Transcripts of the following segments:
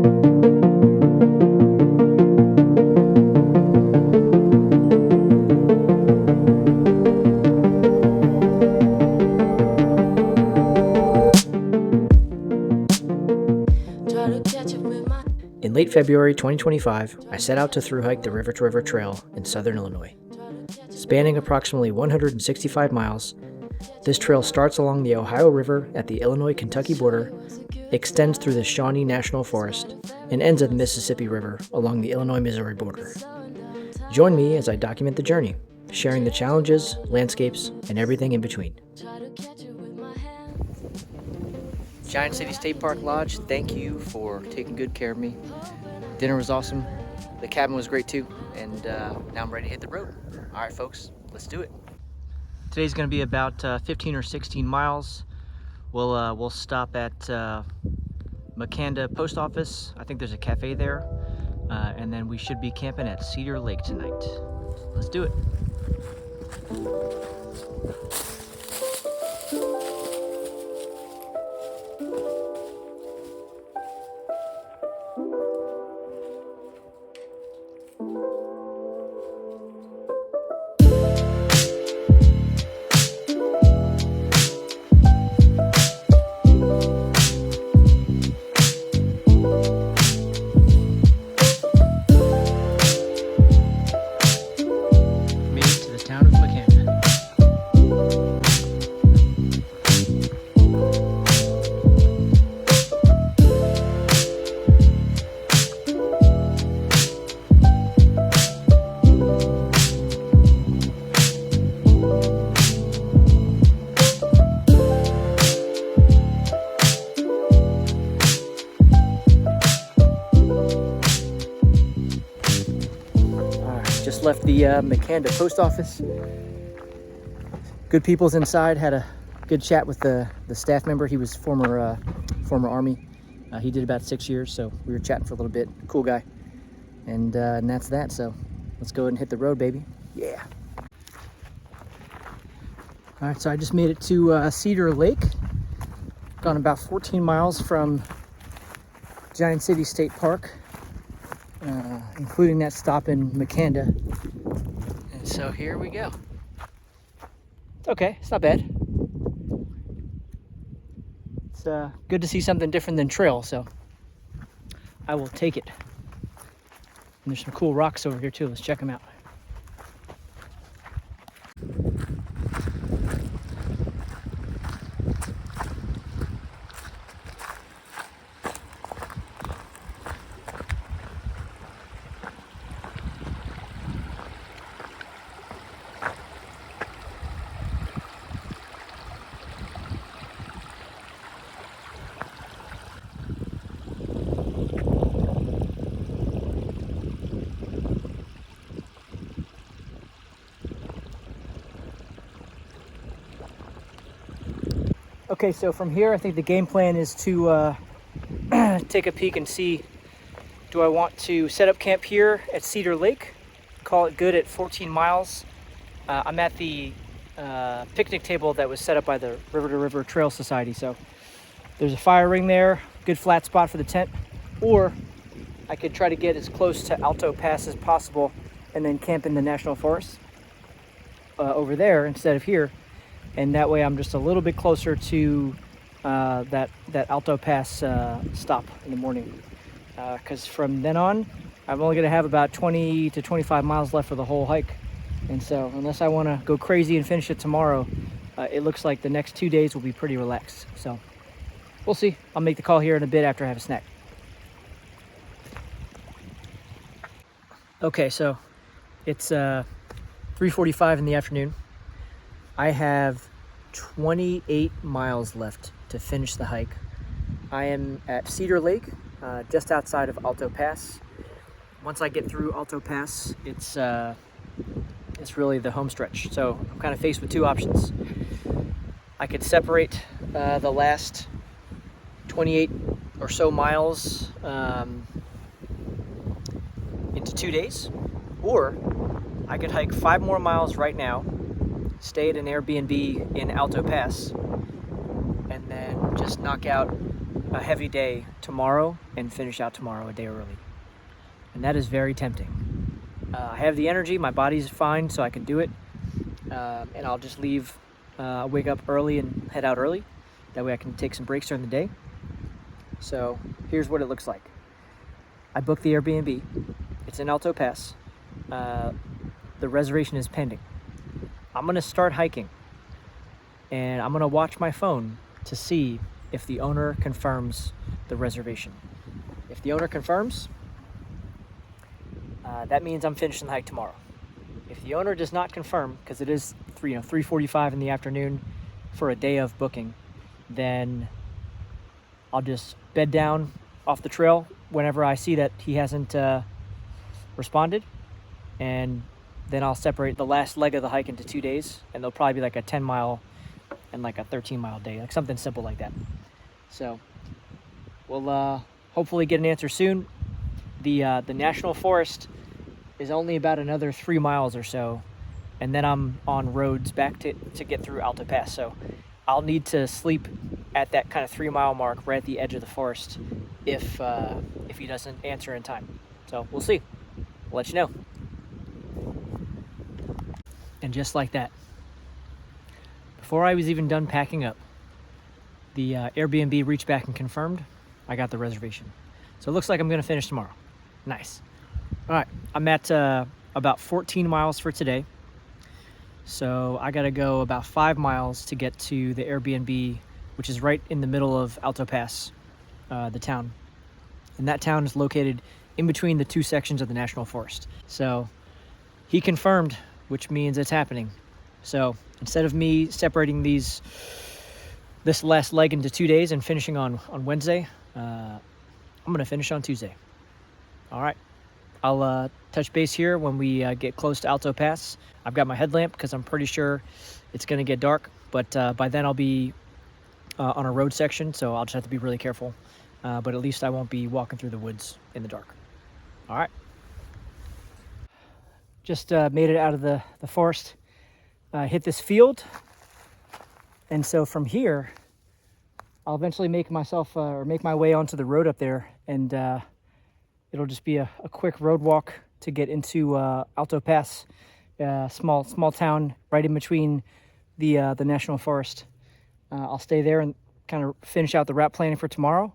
In late February 2025, I set out to thru-hike the River to River Trail in southern Illinois. Spanning approximately 165 miles, this trail starts along the Ohio River at the Illinois-Kentucky border, extends through the Shawnee National Forest, and ends at the Mississippi River along the Illinois-Missouri border. Join me as I document the journey, sharing the challenges, landscapes, and everything in between. Giant City State Park Lodge, thank you for taking good care of me. Dinner was awesome. The cabin was great too. And now I'm ready to hit the road. All right, folks, let's do it. Today's gonna be about 15 or 16 miles. We'll stop at Makanda Post Office. I think there's a cafe there. And then we should be camping at Cedar Lake tonight. Let's do it. Just left the Makanda Post Office. Good people's inside. Had a good chat with the staff member. He was former Army. He did about 6 years, so we were chatting for a little bit. Cool guy. And that's that. So let's go ahead and hit the road, baby. Yeah. All right, so I just made it to Cedar Lake. Gone about 14 miles from Giant City State Park. Including that stop in Makanda. And so here we go. It's okay, it's not bad. It's good to see something different than trail, so I will take it. And there's some cool rocks over here too, let's check them out. Okay, so from here, I think the game plan is to take a peek and see, do I want to set up camp here at Cedar Lake, call it good at 14 miles. I'm at the picnic table that was set up by the River to River Trail Society, so there's a fire ring there, good flat spot for the tent, or I could try to get as close to Alto Pass as possible and then camp in the National Forest over there instead of here. And that way I'm just a little bit closer to that Alto Pass stop in the morning. Because from then on, I'm only going to have about 20 to 25 miles left for the whole hike. And so unless I want to go crazy and finish it tomorrow, it looks like the next 2 days will be pretty relaxed. So we'll see. I'll make the call here in a bit after I have a snack. Okay, so it's 3:45 in the afternoon. I have 28 miles left to finish the hike. I am at Cedar Lake, just outside of Alto Pass. Once I get through Alto Pass, it's really the home stretch. So I'm kind of faced with two options. I could separate the last 28 or so miles into 2 days, or I could hike 5 more miles right now, stay at an Airbnb in Alto Pass, and then just knock out a heavy day tomorrow and finish out tomorrow a day early. And that is very tempting. I have the energy, my body's fine, so I can do it. And I'll just leave, wake up early and head out early. That way I can take some breaks during the day. So here's what it looks like. I booked the Airbnb. It's in Alto Pass. The reservation is pending. I'm gonna start hiking, and I'm gonna watch my phone to see if the owner confirms the reservation. If the owner confirms, that means I'm finishing the hike tomorrow. If the owner does not confirm, because it is 3:45 in the afternoon for a day of booking, then I'll just bed down off the trail whenever I see that he hasn't responded, and then I'll separate the last leg of the hike into 2 days, and there'll probably be like a 10-mile and like a 13-mile day, like something simple like that. So we'll hopefully get an answer soon. The National Forest is only about another 3 miles or so, and then I'm on roads back to get through Alto Pass. So I'll need to sleep at that kind of 3-mile mark right at the edge of the forest if he doesn't answer in time. So we'll see. I'll let you know. And just like that, before I was even done packing up, the Airbnb reached back and confirmed I got the reservation. So it looks like I'm gonna finish tomorrow. Nice. All right, I'm at about 14 miles for today. So I gotta go about 5 miles to get to the Airbnb, which is right in the middle of Alto Pass, the town. And that town is located in between the two sections of the National Forest. So he confirmed, which means it's happening. So instead of me separating this last leg into 2 days and finishing on Wednesday, I'm gonna finish on Tuesday. All right, I'll touch base here when we get close to Alto Pass. I've got my headlamp because I'm pretty sure it's gonna get dark, but by then I'll be on a road section, so I'll just have to be really careful. But at least I won't be walking through the woods in the dark. All right. Just made it out of the forest, hit this field, and so from here, I'll eventually make my way onto the road up there, and it'll just be a quick road walk to get into Alto Pass, small town right in between the National Forest. I'll stay there and kind of finish out the route planning for tomorrow,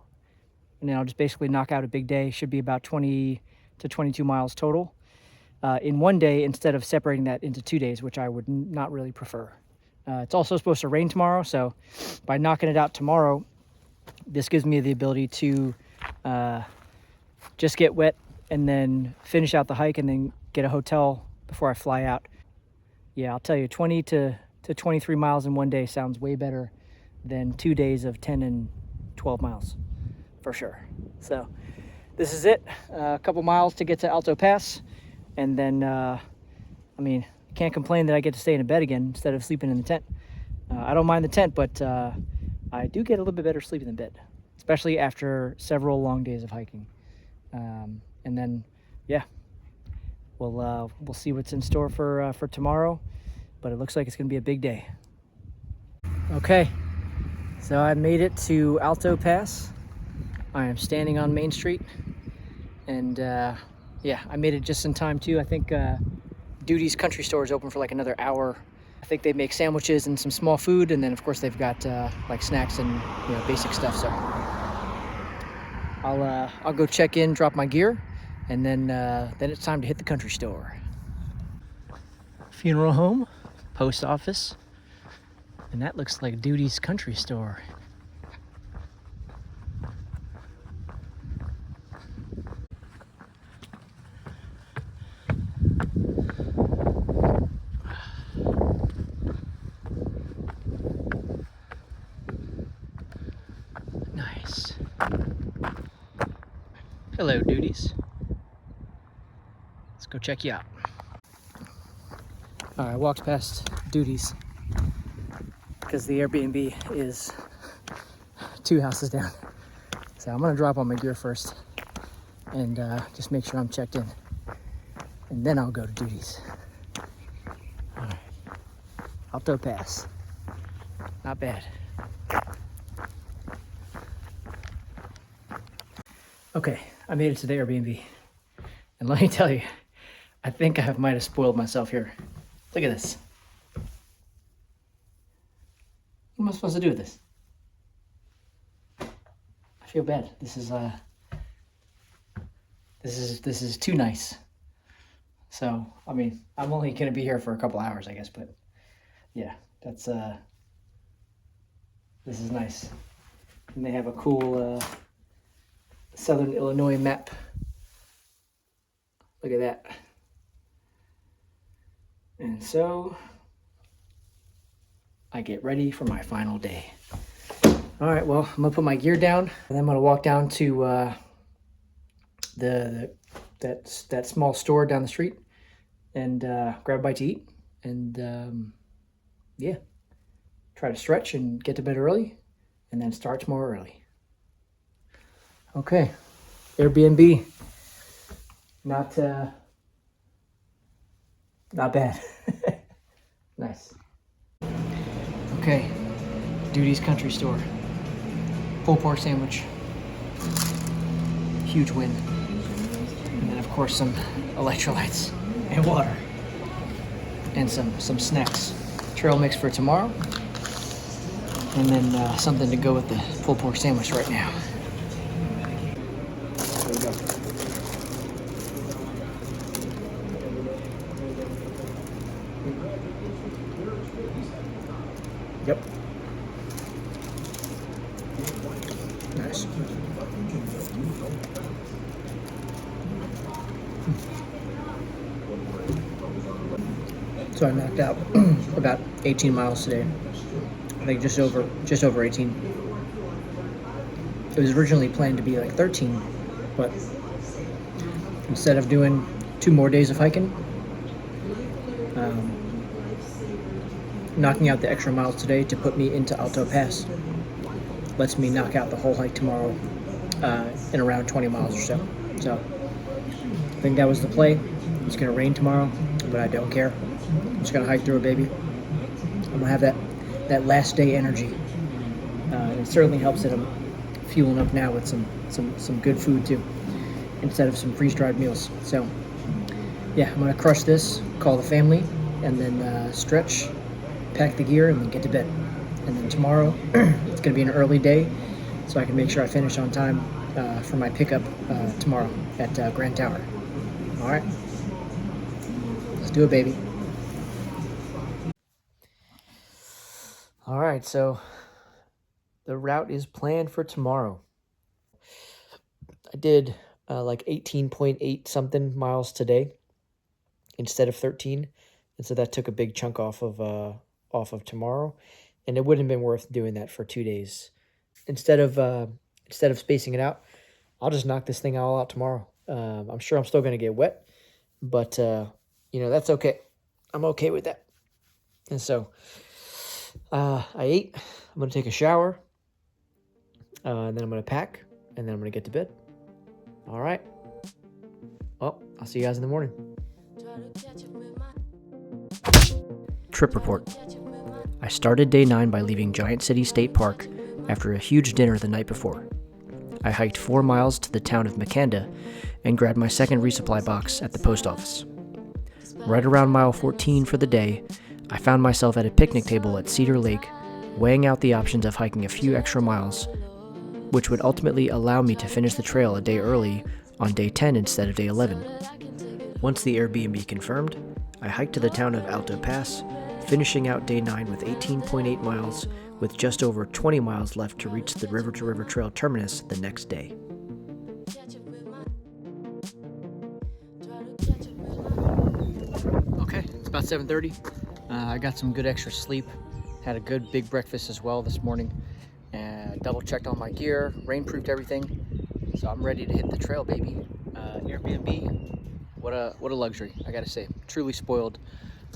and then I'll just basically knock out a big day. Should be about 20 to 22 miles total. In one day instead of separating that into 2 days, which I would not really prefer. It's also supposed to rain tomorrow, so by knocking it out tomorrow, this gives me the ability to just get wet and then finish out the hike and then get a hotel before I fly out. Yeah, I'll tell you, 20 to 23 miles in one day sounds way better than 2 days of 10 and 12 miles, for sure. So this is it, a couple miles to get to Alto Pass. And then, I mean, can't complain that I get to stay in a bed again instead of sleeping in the tent. I don't mind the tent, but I do get a little bit better sleep in the bed, especially after several long days of hiking. And then, yeah, we'll see what's in store for tomorrow, but it looks like it's gonna be a big day. Okay, so I made it to Alto Pass. I am standing on Main Street, and yeah, I made it just in time too. I think Duty's Country Store is open for like another hour. I think they make sandwiches and some small food, and then of course they've got like snacks and basic stuff. So I'll go check in, drop my gear, and then it's time to hit the country store. Funeral home, post office, and that looks like Duty's Country Store. Nice. Hello, Duties. Let's go check you out. All right, I walked past Duties because the Airbnb is 2 houses down. So I'm gonna drop on my gear first and just make sure I'm checked in. And then I'll go to Duties. All right, Alto Pass. Not bad. Okay, I made it to the Airbnb. And let me tell you, I think I might have spoiled myself here. Look at this. What am I supposed to do with this? I feel bad. This is too nice. So, I mean, I'm only gonna be here for a couple hours, I guess, but yeah, that's this is nice. And they have a cool Southern Illinois map. Look at that. And so I get ready for my final day. All right, well, I'm gonna put my gear down and then I'm gonna walk down to that small store down the street and grab a bite to eat and yeah, try to stretch and get to bed early and then start tomorrow early. Okay, Airbnb, not bad. Nice. Okay, Duty's Country Store. Pulled pork sandwich. Huge win. And then of course some electrolytes and water. And some snacks. Trail mix for tomorrow. And then something to go with the pulled pork sandwich right now. There we go. Yep. Nice. So I knocked out about 18 miles today. I think just over 18. It was originally planned to be like 13, but instead of doing 2 more days of hiking, knocking out the extra miles today to put me into Alto Pass lets me knock out the whole hike tomorrow in around 20 miles or so. So I think that was the play. It's gonna rain tomorrow, but I don't care. I'm just gonna hike through it, baby. I'm gonna have that last day energy. It certainly helps that I'm fueling up now with some good food too, instead of some freeze-dried meals. So yeah, I'm gonna crush this, call the family, and then stretch, pack the gear, and then get to bed. And then tomorrow, it's gonna be an early day, so I can make sure I finish on time for my pickup tomorrow at Grand Tower. All right, let's do it, baby. All right, so the route is planned for tomorrow. I did like 18.8 something miles today instead of 13, and so that took a big chunk off of tomorrow, and it wouldn't have been worth doing that for 2 days. Instead of spacing it out, I'll just knock this thing all out tomorrow. I'm sure I'm still gonna get wet, but you know, that's okay. I'm okay with that. And so I ate. I'm gonna take a shower, and then I'm gonna pack, and then I'm gonna get to bed. All right. Well, I'll see you guys in the morning. Trip report. I started day 9 by leaving Giant City State Park after a huge dinner the night before. I hiked 4 miles to the town of Makanda and grabbed my second resupply box at the post office. Right around mile 14 for the day, I found myself at a picnic table at Cedar Lake, weighing out the options of hiking a few extra miles, which would ultimately allow me to finish the trail a day early on day 10 instead of day 11. Once the Airbnb confirmed, I hiked to the town of Alto Pass, finishing out day 9 with 18.8 miles, with just over 20 miles left to reach the River to River Trail terminus the next day. Okay, it's about 7:30. I got some good extra sleep, had a good big breakfast as well this morning, and double checked all my gear, rainproofed everything, so I'm ready to hit the trail, baby. Airbnb, what a luxury, I gotta say. Truly spoiled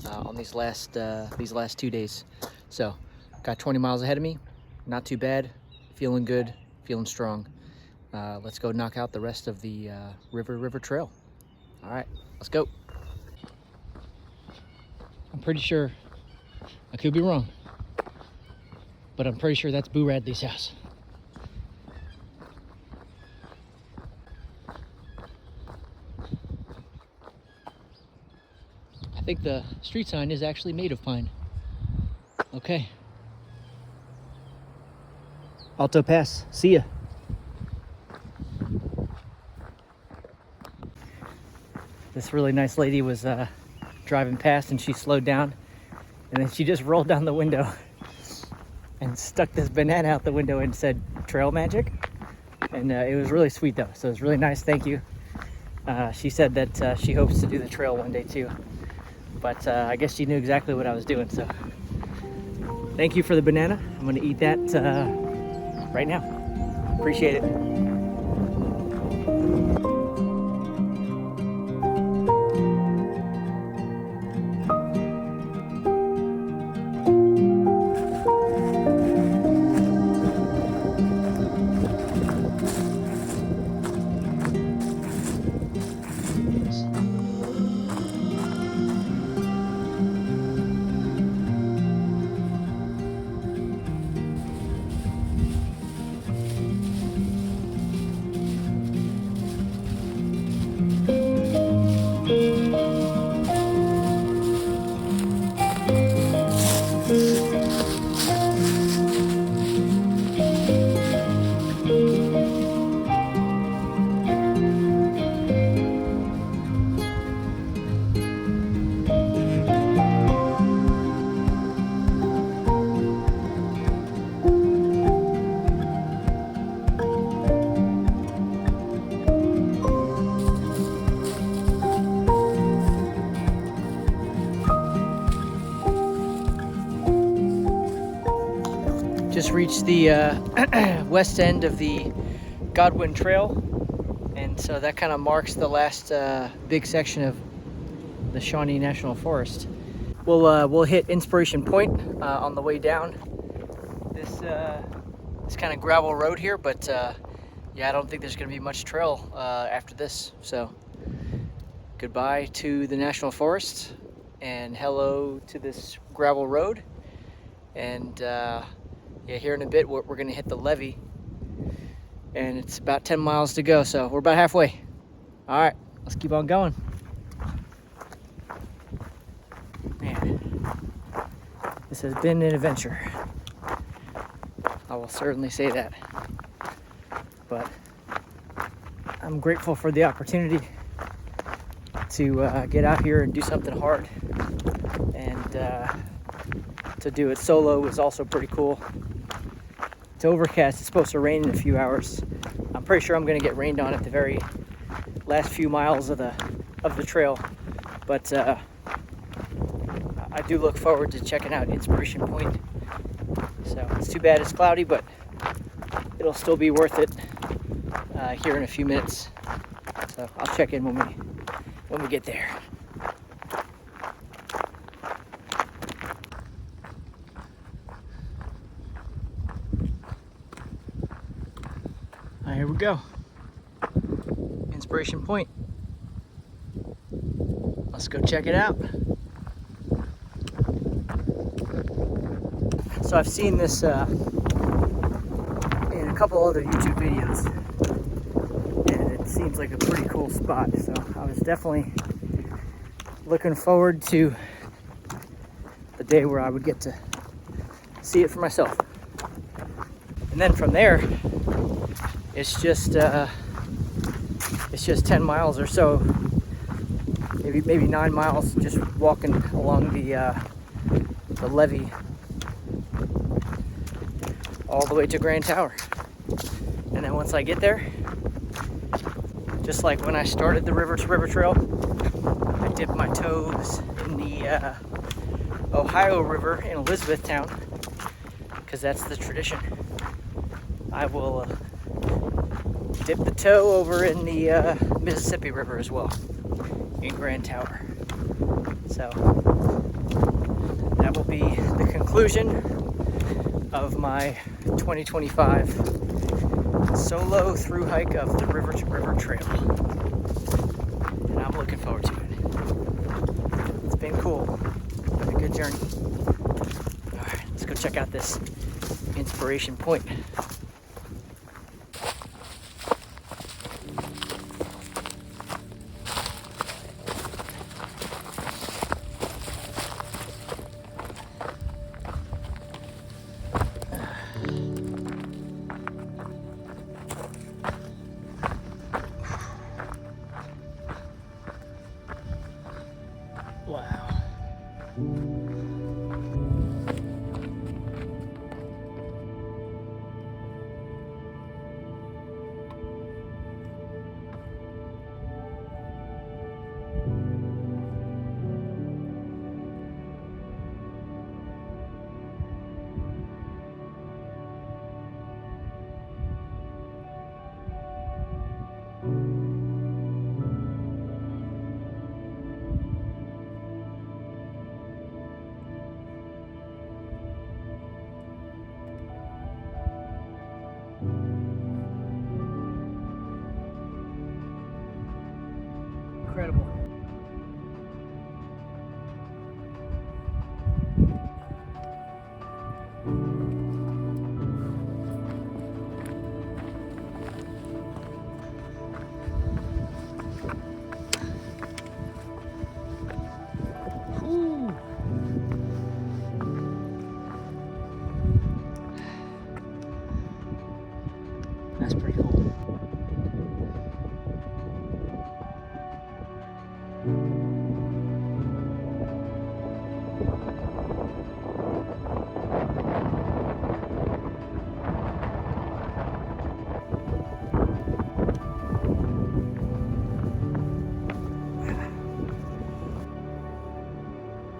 on these last 2 days. So got 20 miles ahead of me, not too bad, feeling good, feeling strong. Let's go knock out the rest of the River Trail. All right, let's go. I'm pretty sure, I could be wrong, but I'm pretty sure that's Boo Radley's house. think the street sign is actually made of pine. Okay. Alto Pass. See ya. This really nice lady was driving past and she slowed down, and then she just rolled down the window and stuck this banana out the window and said trail magic. And it was really sweet though, so it was really nice. Thank you. She said that she hopes to do the trail one day too, but I guess she knew exactly what I was doing, so thank you for the banana. I'm gonna eat that right now. Appreciate it. Just reached the west end of the Godwin Trail, and so that kind of marks the last big section of the Shawnee National Forest. We'll hit Inspiration Point on the way down this kind of gravel road here, but yeah, I don't think there's going to be much trail after this. So goodbye to the National Forest and hello to this gravel road, and yeah, here in a bit we're going to hit the levee, and it's about 10 miles to go, so we're about halfway. All right, let's keep on going. Man, this has been an adventure. I will certainly say that. But I'm grateful for the opportunity to get out here and do something hard, and to do it solo was also pretty cool. It's overcast. It's supposed to rain in a few hours. I'm pretty sure I'm going to get rained on at the very last few miles of the trail, but I do look forward to checking out Inspiration Point. So it's too bad it's cloudy, but it'll still be worth it here in a few minutes. So I'll check in when we get there. Here we go. Inspiration Point. Let's go check it out. So I've seen this in a couple other YouTube videos, and it seems like a pretty cool spot. So I was definitely looking forward to the day where I would get to see it for myself. And then from there, it's just 10 miles or so, maybe 9 miles, just walking along the levee all the way to Grand Tower. And then once I get there, just like when I started the river to river trail, I dip my toes in the Ohio River in Elizabethtown, because that's the tradition. I will dip the toe over in the Mississippi River as well in Grand Tower. So that will be the conclusion of my 2025 solo through hike of the River to River Trail, and I'm looking forward to it. It's been cool. Been a good journey. All right, let's go check out this Inspiration Point. Incredible. Ooh. That's pretty cool.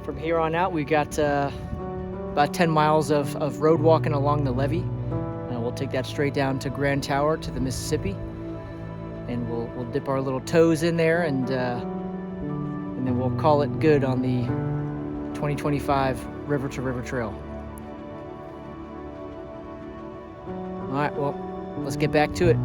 From here on out, we got about 10 miles of road walking along the levee. We'll take that straight down to Grand Tower to the Mississippi, and we'll dip our little toes in there, and then we'll call it good on the 2025 River to River Trail. All right, well, let's get back to it.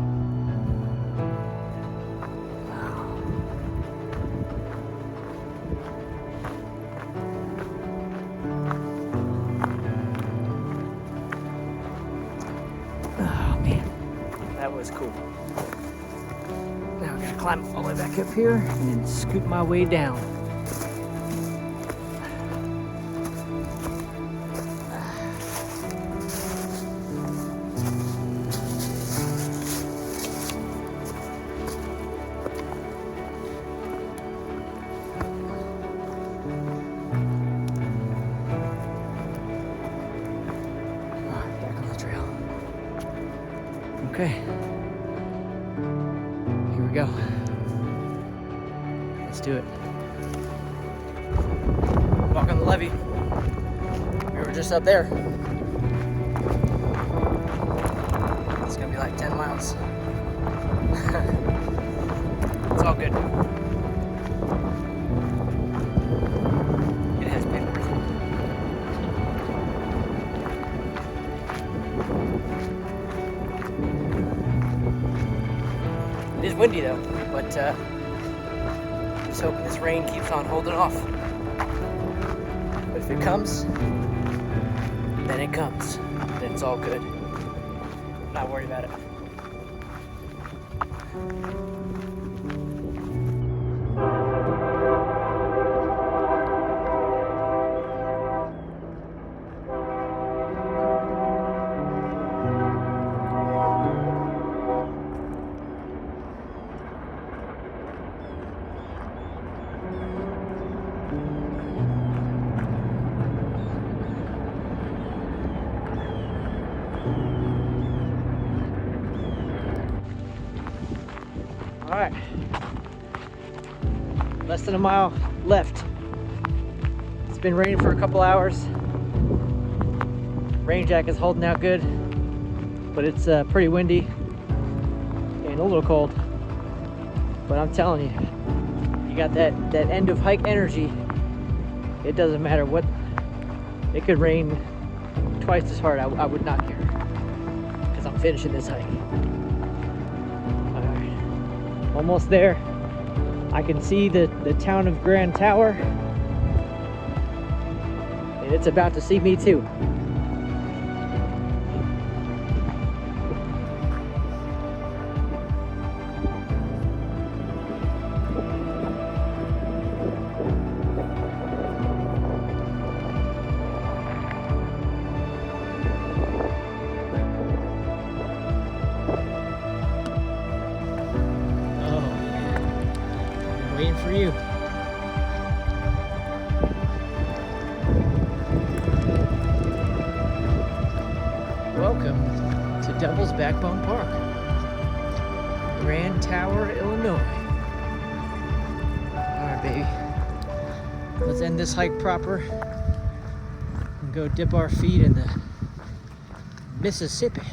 That was cool. Now I gotta climb all the way back up here and then scoot my way down. Back on the trail. Okay. Here we go. Let's do it. Walk on the levee. We were just up there. It's gonna be like 10 miles. It's all good. It has been worth it. It is windy though, but just hoping this rain keeps on holding off. But if it comes, then it comes. Then it's all good. Not worried about it. All right, less than a mile left. It's been raining for a couple hours. Rain jacket's holding out good, but it's pretty windy and a little cold. But I'm telling you, you got that end of hike energy. It doesn't matter what, it could rain twice as hard. I would not care, because I'm finishing this hike. Almost there. I can see the town of Grand Tower, and it's about to see me too. Waiting for you. Backbone Park, Grand Tower, Illinois. Alright, baby. Let's end this hike proper and go dip our feet in the Mississippi.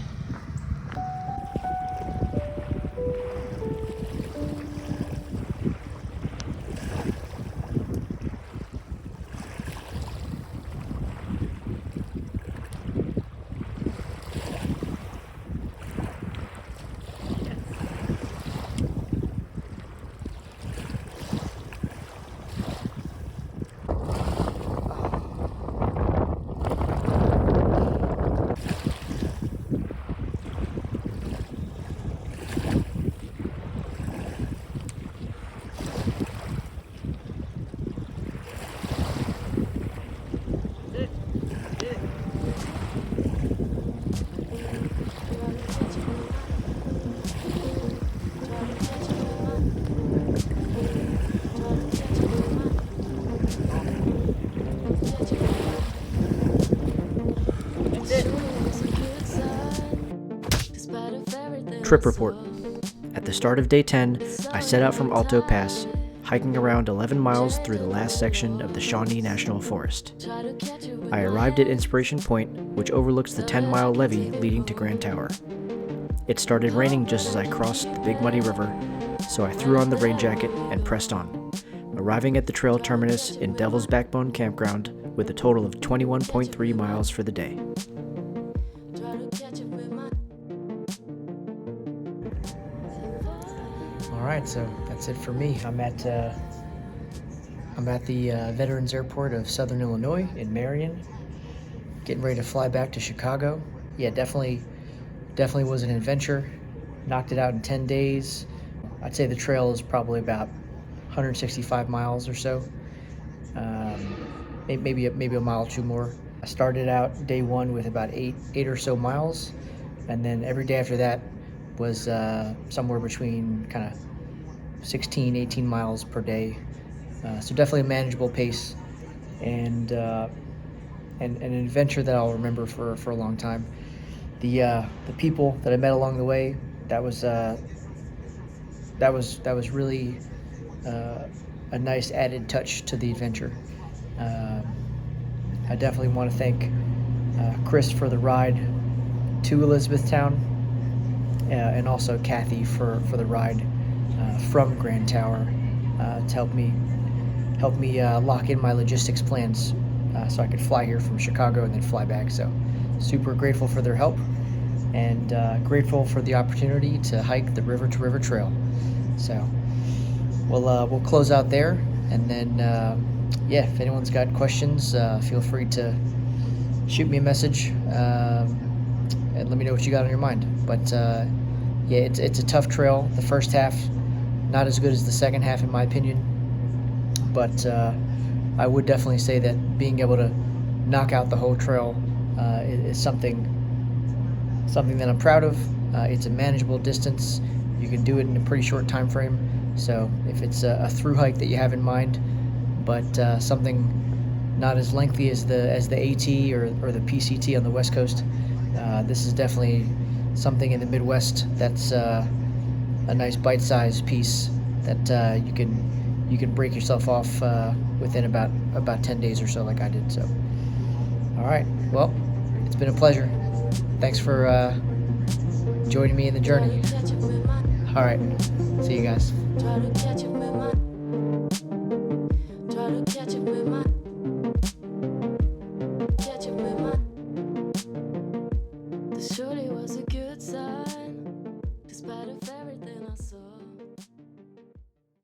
Trip report. At the start of day 10, I set out from Alto Pass, hiking around 11 miles through the last section of the Shawnee National Forest. I arrived at Inspiration Point, which overlooks the 10-mile levee leading to Grand Tower. It started raining just as I crossed the Big Muddy River, so I threw on the rain jacket and pressed on, arriving at the trail terminus in Devil's Backbone Campground with a total of 21.3 miles for the day. Alright, so that's it for me. I'm at the Veterans Airport of Southern Illinois in Marion, getting ready to fly back to Chicago. Yeah, definitely was an adventure. Knocked it out in 10 days. I'd say the trail is probably about 165 miles or so. Maybe a mile or two more. I started out day one with about eight or so miles, and then every day after that was somewhere between kind of 16, 18 miles per day. So definitely a manageable pace, and an adventure that I'll remember for a long time. The people that I met along the way, that was really a nice added touch to the adventure. I definitely want to thank Chris for the ride to Elizabethtown, and also Kathy for the ride from Grand Tower to help me lock in my logistics plans so I could fly here from Chicago and then fly back. So super grateful for their help, and grateful for the opportunity to hike the River to River Trail. So we'll close out there, and then yeah, if anyone's got questions, feel free to shoot me a message and let me know what you got on your mind. But yeah, it's a tough trail. The first half, not as good as the second half in my opinion, but I would definitely say that being able to knock out the whole trail is something that I'm proud of. It's a manageable distance. You can do it in a pretty short time frame. So if it's a through hike that you have in mind, but something not as lengthy as the AT or the PCT on the West Coast, this is definitely something in the Midwest that's a nice bite-sized piece that you can break yourself off within about 10 days or so, like I did. So, all right. Well, it's been a pleasure. Thanks for joining me in the journey. All right. See you guys.